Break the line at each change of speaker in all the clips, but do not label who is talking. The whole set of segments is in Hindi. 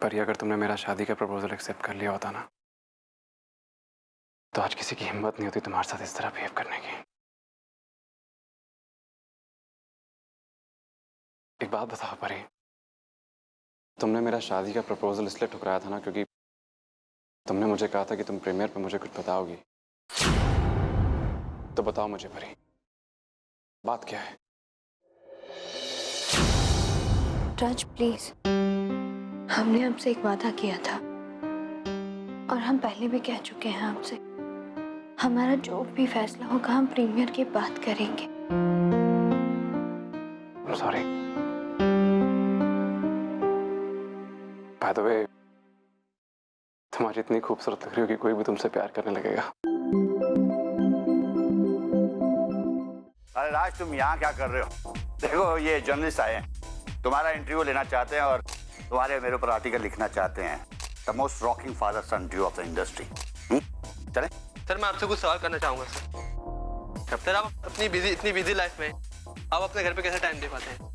पर अगर तुमने मेरा शादी का प्रपोजल एक्सेप्ट कर लिया होता ना, तो आज किसी की हिम्मत नहीं होती तुम्हारे साथ इस तरह बिहेव करने की। एक बात बताओ परी, तुमने मेरा शादी का प्रपोजल इसलिए ठुकराया था ना क्योंकि तुमने मुझे कहा था कि तुम प्रीमियर पे मुझे कुछ बताओगी। तो बताओ मुझे परी, बात क्या है?
राज प्लीज, हमने आपसे एक वादा किया था और हम पहले भी कह चुके हैं आपसे, हमारा जो भी फैसला होगा हम प्रीमियर के बाद करेंगे।
सॉरी। बाय द वे, तुम्हारी इतनी खूबसूरत लग रही हो कि कोई भी तुमसे प्यार करने लगेगा।
अरे राज, तुम यहाँ क्या कर रहे हो? देखो, ये जर्नलिस्ट आए हैं, तुम्हारा इंटरव्यू लेना चाहते हैं और तुम्हारे मेरे ऊपर आर्टिकल लिखना चाहते हैं। The most rocking father son duo of the industry. चले
सर, मैं आपसे कुछ सवाल करना चाहूंगा सर। आप इतनी बिजी लाइफ में आप अपने घर पे कैसे टाइम दे पाते हैं?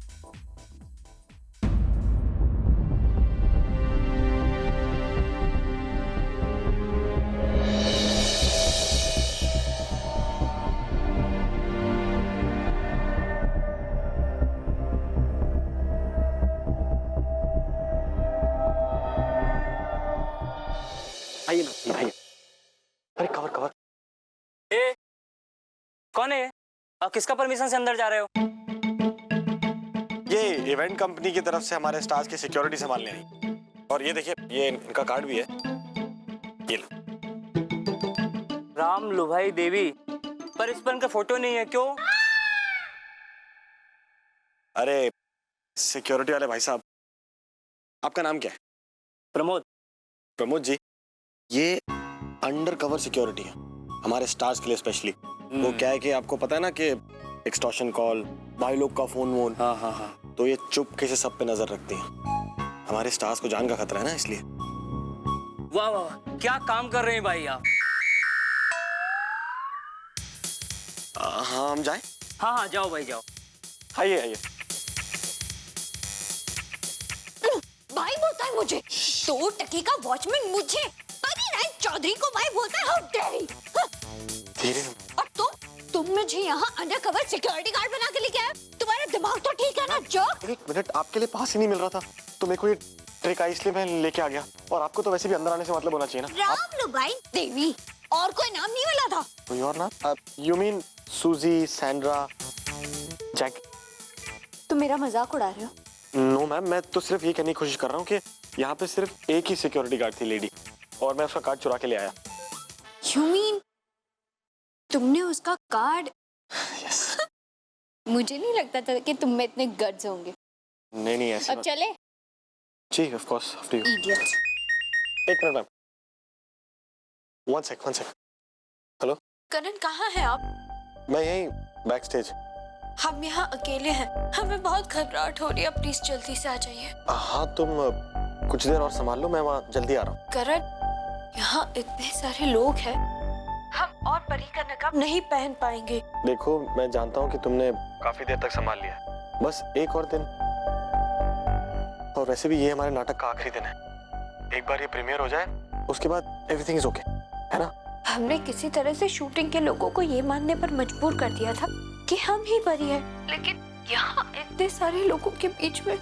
आइए ना, आइए। अरे कवर कवर।
ए, कौन है? आप किसका परमिशन से अंदर जा रहे हो?
ये इवेंट कंपनी की तरफ से हमारे स्टार्स की सिक्योरिटी संभालने आई। और ये देखिए, ये इनका कार्ड भी है, ये लो।
राम लुभाई देवी, पर इस पर इनका फोटो नहीं है, क्यों?
अरे सिक्योरिटी वाले भाई साहब, आपका नाम क्या है?
प्रमोद।
प्रमोद जी, ये अंडर कवर सिक्योरिटी है हमारे स्टार्स के लिए स्पेशली। वो क्या है कि आपको पता है ना कि एक्सटॉर्शन कॉल, भाई लोग का फोन वोन, हाँ, तो ये चुपके से सब पे नजर रखती हैं। हमारे स्टार्स को जान का खतरा है ना, इसलिए।
वाह वाह, क्या काम कर रहे हैं भाई आप?
हाँ, हम जाएं?
हाँ, जाओ भाई जाओ।
आइए आइए।
भाई बोलता है मुझे, 2 टके का वॉचमैन मुझे, परिराज चौधरी को भाई बोलता है। How dare he.
धीरे।
और तुम मुझे यहाँ अंडरकवर सिक्योरिटी गार्ड बना के लेके आए? तुम्हारा दिमाग तो ठीक है ना जो?
1 मिनट, आपके लिए पास ही नहीं मिल रहा था तो मेरे को ये ट्रिक आई, इसलिए मैं लेके आ गया। और आपको तो वैसे भी अंदर आने से मतलब होना चाहिए ना।
राम लुभाई देवी, और कोई नाम नहीं मिला था?
कोई और नाम? यू मीन सूजी, सैंड्रा, जैक?
तुम मेरा मजाक उड़ा रहे हो?
नो मैम, मैं तो सिर्फ ये कहने की कोशिश कर रहा हूँ कि यहाँ पे सिर्फ एक ही सिक्योरिटी गार्ड थी, लेडी, और मैं उसका कार्ड चुरा के ले आया।
You mean तुमने उसका कार्ड?
यस।
मुझे नहीं लगता था कि तुम में इतने गट्स होंगे।
नहीं ऐसे।
अब चले?
जी of course, after you.
Idiot.
एक minute ma'am, one sec. Hello,
Karan कहाँ है आप?
मैं यहीं बैक स्टेज।
हम यहाँ अकेले हैं, हमें बहुत घबराहट हो रही है, प्लीज जल्दी से आ जाइए।
हाँ, तुम कुछ देर और संभाल लो, मैं वहाँ जल्दी आ रहा हूँ।
करण, यहाँ इतने सारे लोग हैं, हम और परी का नकाब नहीं पहन पाएंगे।
देखो, मैं जानता हूँ कि तुमने काफी देर तक संभाल लिया, बस एक और दिन, और वैसे भी ये हमारे नाटक का आखिरी दिन है। एक बार ये प्रीमियर हो जाए, उसके बाद एवरीथिंग इज ओके, है ना?
हमने किसी तरह से शूटिंग के लोगों को ये मानने पर मजबूर कर दिया था कि हम ही परी हैं, लेकिन यहाँ इतने सारे लोगों के बीच में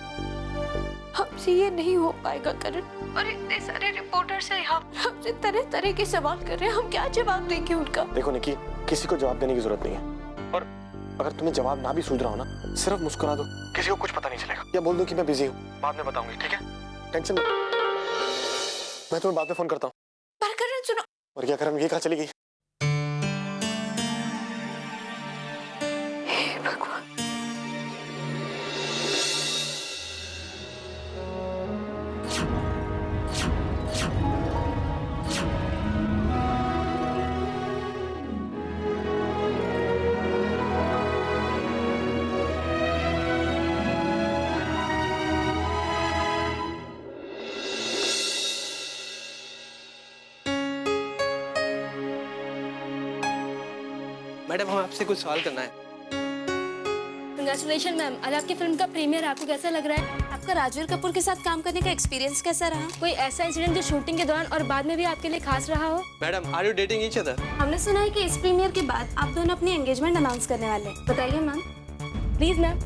हमसे ये नहीं हो पाएगा करण। और इतने सारे रिपोर्टर्स हैं यहाँ, हमसे तरह तरह के सवाल कर रहे हैं, हम क्या जवाब देंगे उनका?
देखो निकी, किसी को जवाब देने की जरूरत नहीं है, और अगर तुम्हें जवाब ना भी सूझ रहा हो ना, सिर्फ मुस्कुरा दो, किसी को कुछ पता नहीं चलेगा। या बोल दो कि मैं बिजी हूँ, बाद में बताऊंगी, ठीक है? टेंशन मत, मैं तुम्हें बाद में फोन करता हूँ।
पर करण सुनो।
और क्या करण, ये कहाँ चली गई?
हे भगवान।
मैडम, हम आपसे कुछ सवाल करना है।
कांग्रेचुलेशन मैम, आज आपकी फिल्म का प्रीमियर, आपको कैसा लग रहा है?
आपका राजवीर कपूर के साथ काम करने का एक्सपीरियंस कैसा रहा?
कोई ऐसा इंसिडेंट जो शूटिंग के दौरान और बाद में भी आपके लिए खास रहा हो?
Madam, are you dating each other?
हमने सुना है कि इस प्रीमियर के बाद आप दोनों अपनी एंगेजमेंट अनाउंस करने वाले हैं। बताइए ma'am.
Please ma'am.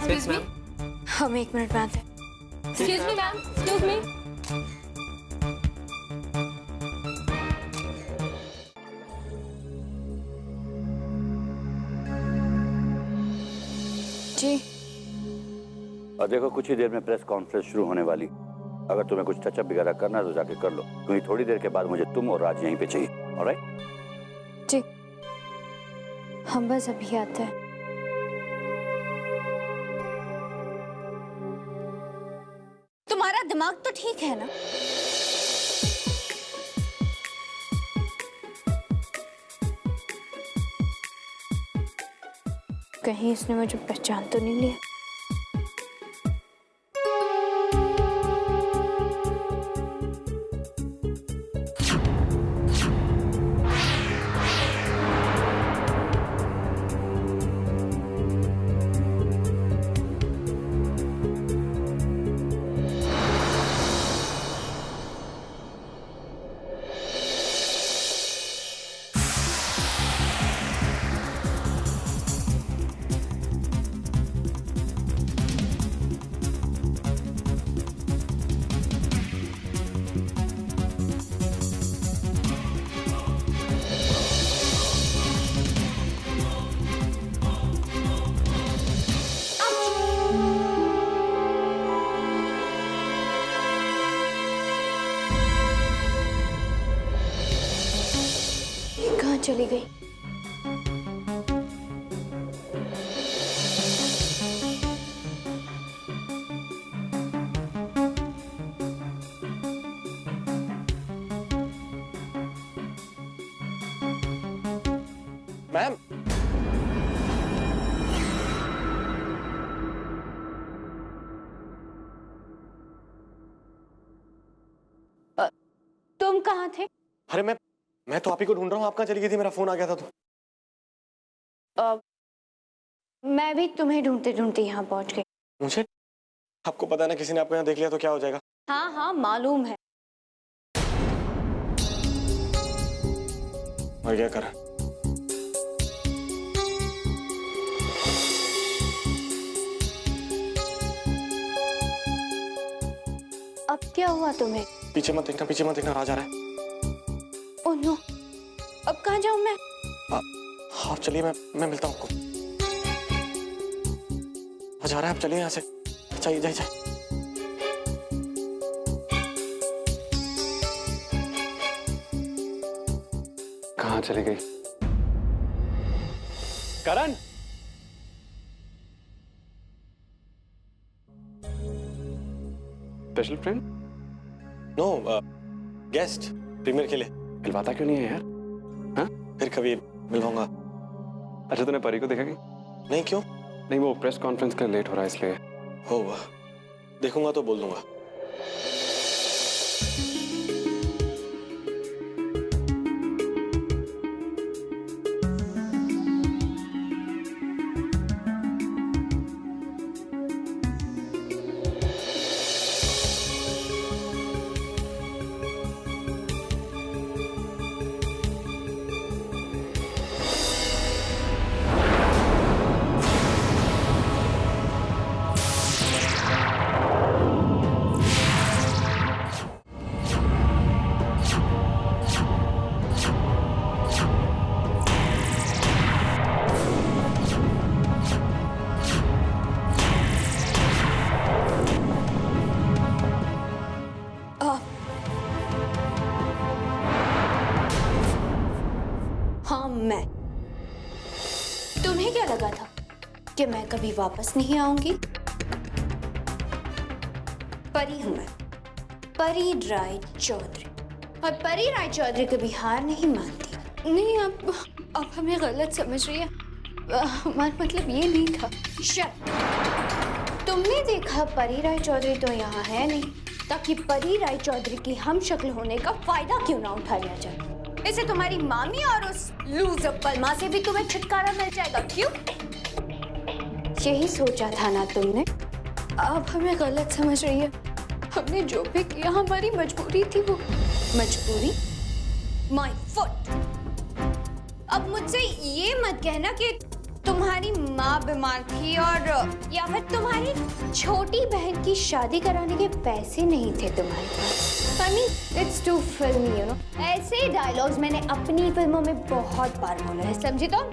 Yes, ma'am.
हम 1 मिनट में आते हैं।
Excuse me ma'am, excuse me.
जी
और देखो, कुछ ही देर में प्रेस कॉन्फ्रेंस शुरू होने वाली। अगर तुम्हें कुछ टचअप वगैरह करना है तो जाके कर लो, क्योंकि थोड़ी देर के बाद मुझे तुम और राज यहीं पे चाहिए। ऑलराइट?
जी, हम बस अभी आते हैं। तुम्हारा दिमाग तो ठीक है ना? कहीं इसने मुझे पहचान तो नहीं लिया? कहाँ चली गई?
मैम,
तुम कहाँ थे?
अरे मैं तो आप ही को ढूंढ रहा हूँ। आप कहाँ चली गई थी? मेरा फोन आ गया था तो।
मैं भी तुम्हें ढूंढते ढूंढते यहाँ पहुँच गई।
मुझे? आपको पता है ना, किसी ने आपको यहाँ देख लिया तो क्या हो जाएगा।
हाँ हाँ मालूम है।
और क्या कर?
अब क्या हुआ तुम्हें?
पीछे मत देखना, पीछे मत देखना, राज आ रहा है।
ओह नो, अब कहाँ जाऊँ मैं?
आप चलिए, मैं मिलता हूँ आपको। राज आ रहा है, आप चलिए यहाँ से। जाइए जाइए जाइए।
कहाँ चली गई?
Karan,
special friend?
No, guest premiere के लिए।
मिलवाता क्यों नहीं है यार? हाँ,
फिर कभी मिलवाऊंगा।
अच्छा, तूने परी को देखा कि
नहीं? क्यों?
नहीं, वो प्रेस कॉन्फ्रेंस के लिए लेट हो रहा है इसलिए।
होगा, देखूंगा तो बोल दूंगा।
मैं। तुम्हें क्या लगा था कि मैं कभी वापस नहीं आऊंगी? परी हूं मैं, परी राय चौधरी, और परी राय चौधरी कभी हार नहीं मानती। नहीं, आप हमें गलत समझ रही है। हमारा मतलब ये नहीं था। शट! तुमने देखा परी राय चौधरी तो यहाँ है नहीं, ताकि परी राय चौधरी की हम शक्ल होने का फायदा क्यों ना उठा लिया जाए। इसे तुम्हारी मामी और उस लूजर पलमा से भी तुम्हें छुटकारा मिल जाएगा। क्यों? यही सोचा था ना तुमने? आप हमें गलत समझ रही है। हमने जो भी किया हमारी मजबूरी थी। वो मजबूरी? My foot. अब मुझसे ये मत कहना कि तुम्हारी माँ बीमार थी और या फिर तुम्हारी छोटी बहन की शादी कराने के पैसे नहीं थे तुम्हारे पास। I mean, it's too filmy, you know? ऐसे डायलॉग्स मैंने अपनी फिल्मों में बहुत बार बोले हैं, समझी तुम?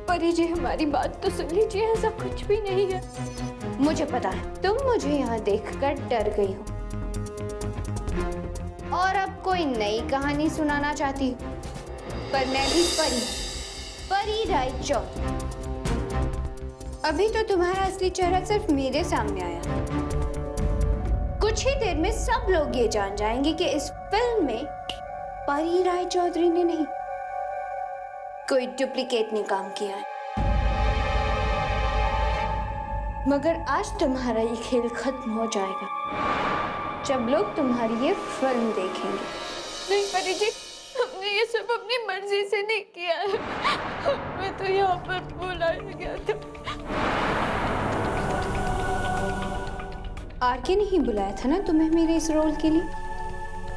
परी जी, हमारी बात तो सुन लीजिए, ऐसा कुछ भी नहीं है। मुझे पता है तुम मुझे यहाँ देखकर डर गई हो और अब कोई नई कहानी सुनाना चाहती हो, पर मैं भी परी रायचौधरी। अभी तो तुम्हारा असली चेहरा सिर्फ मेरे सामने आया। कुछ ही देर में सब लोग ये जान जाएंगे कि इस फिल्म में परी रायचौधरी ने नहीं, कोई डुप्लीकेट ने काम किया है। मगर आज तुम्हारा ये खेल खत्म हो जाएगा जब लोग तुम्हारी ये फिल्म देखेंगे। नहीं परी जी, हमने ये सब अपनी मर्जी से नहीं किया है। मैं तो यहाँ पर बुलाया गया था। आरके ने ही बुलाया था ना तुम्हें मेरे इस रोल के लिए?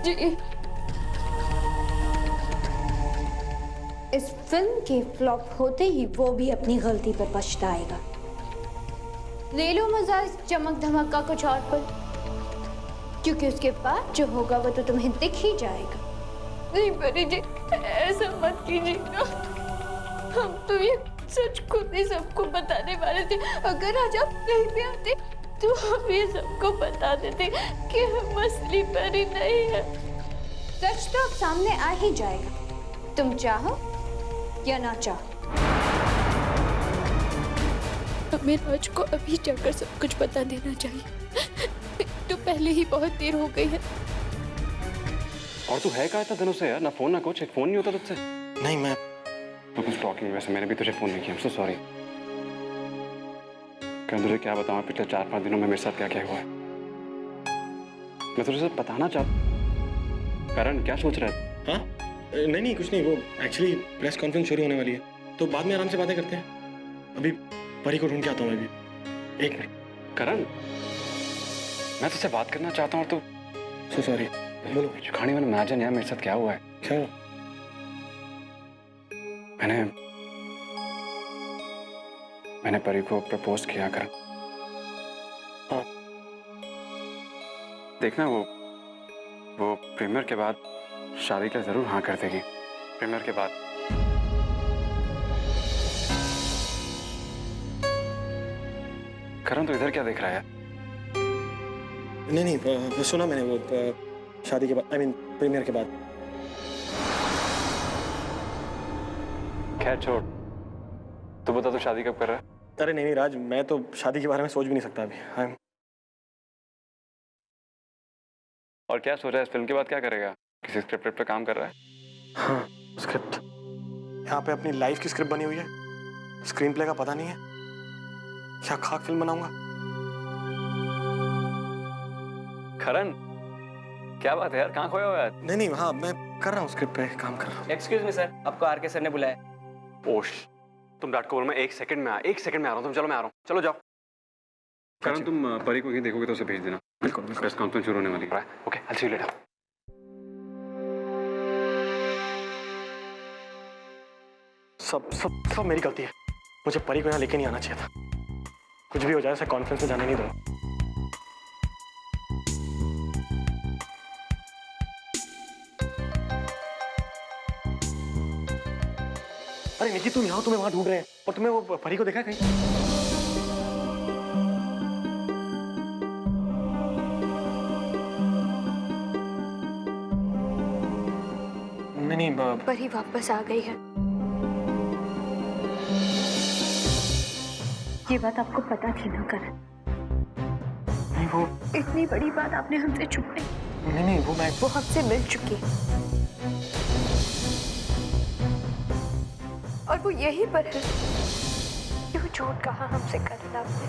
जी। इस फिल्म के फ्लॉप होते ही वो भी अपनी गलती पर पछताएगा। ले लो मजा इस चमक धमक का कुछ और पल, क्योंकि उसके बाद जो होगा वो तो तुम्हें दिख ही जाएगा। नहीं परी जी, ऐसा मत कीजिए ना। हम तो ये सच खुद ही सबको बताने वाले थे। अगर आज आप नहीं भी आते तो हम ये सबको बता देते कि हम असली परी नहीं है। सच तो अब सामने आ ही जाएगा, तुम चाहो या ना चाहो।
हमें राज को अभी जाकर सब कुछ बता देना चाहिए। तो पहले ही बहुत देर हो गई है।
और तू है कहाँ इतना दिनों से यार? ना फोन ना कुछ, एक फोन नहीं होता तुझसे?
नहीं, मैं
तो कुछ टॉकिंग, वैसे मैंने भी तुझे फोन नहीं किया। I'm so sorry। क्या तुझे क्या बताऊँ पिछले 4-5 दिनों में मेरे साथ क्या क्या हुआ है? मैं तुझे सब बताना चाहता। करण क्या सोच रहा है?
हाँ नहीं कुछ नहीं, वो एक्चुअली प्रेस कॉन्फ्रेंस शुरू होने वाली है तो बाद में आराम से बातें करते हैं। अभी परी को ढूंढ के आता हूँ मैं भी। 1 मिनट।
करण, मैं तुझसे बात करना चाहता हूँ। तो
सो सॉरी, बोलो।
खाने वाला इमेजिन यार मेरे साथ क्या हुआ है।
क्या?
मैंने परी को प्रपोज किया। करण,
हाँ।
देखना वो प्रीमियर के बाद शादी का जरूर हाँ कर देगी। प्रीमियर के बाद। करण, तो इधर क्या देख रहा है?
नहीं सुना मैंने, वो शादी के बाद, I mean प्रीमियर के बाद।
खैर छोड़, तू बता, तू शादी कब कर रहा है?
अरे नहीं राज, मैं तो शादी के बारे में सोच भी नहीं सकता अभी।
और क्या सोच रहा है? इस फिल्म के बाद क्या करेगा? किसी स्क्रिप्ट पे काम कर रहा है?
हाँ, स्क्रिप्ट। यहाँ पे अपनी लाइफ की स्क्रिप्ट बनी हुई है, स्क्रीन प्ले का पता नहीं है। क्या खाक फिल्म बनाऊंगा?
करण, क्या बात है यार, कहाँ खोया हुआ है?
नहीं हाँ, मैं कर रहा हूँ, स्क्रिप्ट पे काम कर रहा हूँ।
एक्सक्यूज मी सर, आपको आरके सर ने बुलाया।
ओश, तुम डांट को बोल, मैं 1 सेकंड में आ रहा हूँ। तुम चलो, मैं आ रहा हूँ। चलो जाओ। करण, तुम परी को कहीं देखोगे तो उसे भेज देना।
बिल्कुल।
प्रेस कॉन्फ्रेंस शुरू होने वाली है। Okay, I'll see you later।
सब मेरी गलती है। मुझे परी को यहाँ लेके नहीं आना चाहिए था। कुछ भी हो जाए, उसे कॉन्फ्रेंस में जाने नहीं दूंगा। अरे निकी, तुम यहाँ, तुम्हें वहां ढूंढ रहे हैं और तुम्हें वो परी को देखा कहीं? नहीं
परी वापस आ गई है। ये बात आपको पता थी ना करण?
नहीं, वो
इतनी बड़ी बात आपने हमसे छुपाई।
नहीं वो
हमसे मिल चुकी और वो यहीं पर है। क्यों झूठ कहा हमसे करण आपने?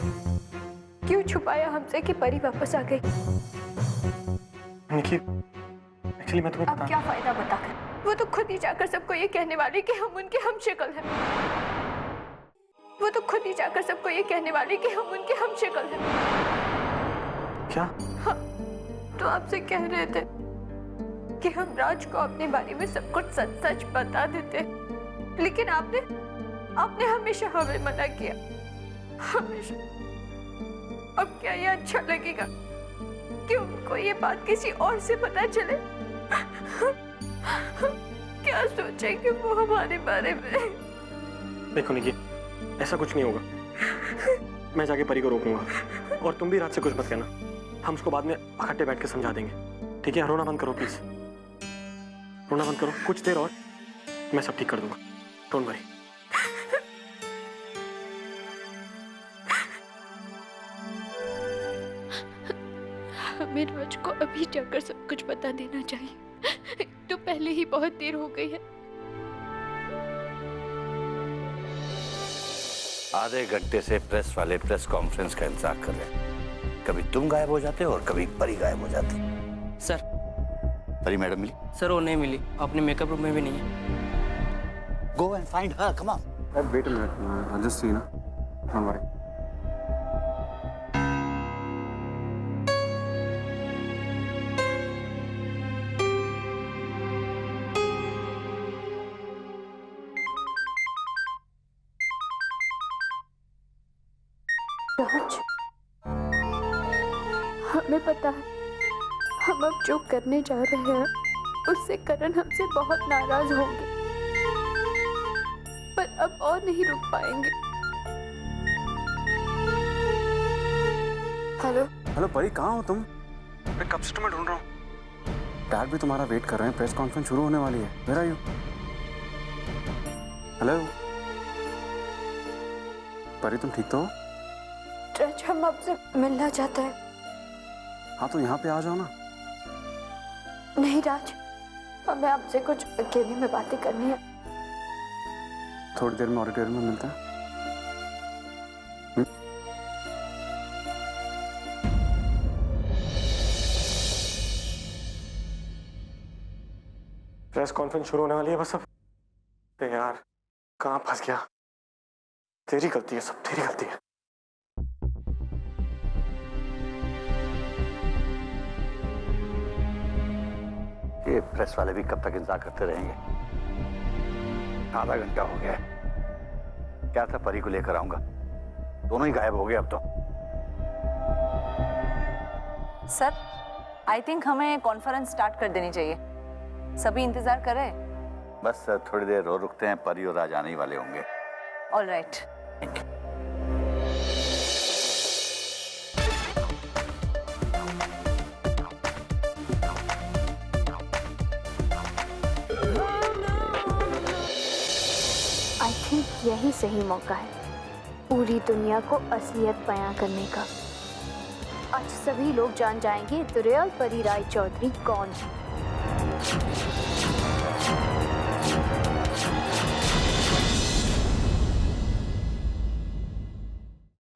क्यों छुपाया हमसे कि परी वापस आ गई?
निकी, एक्चुअली मैं तुम्हें
अब क्या फायदा बताकर? वो तो खुद ही जाकर सबको ये कहने वाली कि हम उनके हम शक्ल हैं। वो तो खुद ही जाकर सबको ये कहने वाली कि हम उनके हम शक्ल हैं।
क्या?
हाँ, तो आपसे कह रहे थे कि हम राज को अपने बारे में सब कुछ सच सच बता देते, लेकिन आपने हमेशा हमें मना किया, हमेशा। अब क्या ये अच्छा लगेगा कि उनको ये बात किसी और से पता चले? क्या सोचेंगे वो हमारे बारे में?
देखो निकी, ऐसा कुछ नहीं होगा। मैं जाके परी को रोक लूंगा, और तुम भी रात से कुछ मत कहना। हम उसको बाद में इकट्ठे बैठ के समझा देंगे, ठीक है? रोना बंद करो प्लीज, रोना बंद करो। कुछ देर और मैं सब ठीक कर दूंगा, डोंट वरी।
हमें राज को अभी जाकर सब कुछ बता देना चाहिए, तो पहले ही बहुत देर हो गई है।
आधे घंटे से प्रेस वाले प्रेस कॉन्फ्रेंस का इंतजार कर रहे हैं। कभी तुम गायब हो जाते हो और कभी परी गायब हो जाती।
सर,
परी मैडम मिली?
सर वो नहीं मिली, अपने मेकअप रूम में भी नहीं है।
Go and find her, come on.
Wait a minute, I just see ना, डोंट वरी।
राज, हमें पता है हम अब जो करने जा रहे हैं उससे करण हमसे बहुत नाराज होंगे, पर अब और नहीं रुक पाएंगे। हेलो
हेलो परी, कहाँ हो तुम? मैं कब से तुम्हें ढूंढ रहा हूँ। डैड भी तुम्हारा वेट कर रहे हैं, प्रेस कॉन्फ्रेंस शुरू होने वाली है। Where are you? हेलो परी, तुम ठीक तो हो?
राज, हम आपसे मिलना चाहते हैं।
हाँ तो यहाँ पे आ जाओ ना।
नहीं राज, हमें आपसे कुछ अकेले में बातें करनी है।
थोड़ी देर में ऑडिटोरियम में मिलते हैं।
प्रेस कॉन्फ्रेंस शुरू होने वाली है बस अब। यार कहाँ फंस गया? तेरी गलती है, सब तेरी गलती है।
ये प्रेस वाले भी कब तक इंतजार करते रहेंगे? आधा घंटा हो गया है। क्या था परी को लेकर आऊंगा, दोनों ही गायब हो गए अब तो।
सर, आई थिंक हमें कॉन्फ्रेंस स्टार्ट कर देनी चाहिए। सभी इंतजार कर रहे हैं।
बस थोड़ी देर और रुकते हैं, परी और राज आने ही वाले होंगे।
All right.
आई थिंक यही सही मौका है पूरी दुनिया को असलियत बयां करने का। आज सभी लोग जान जाएंगे द रियल परी राय चौधरी कौन है।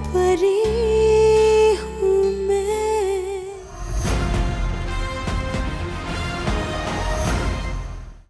परी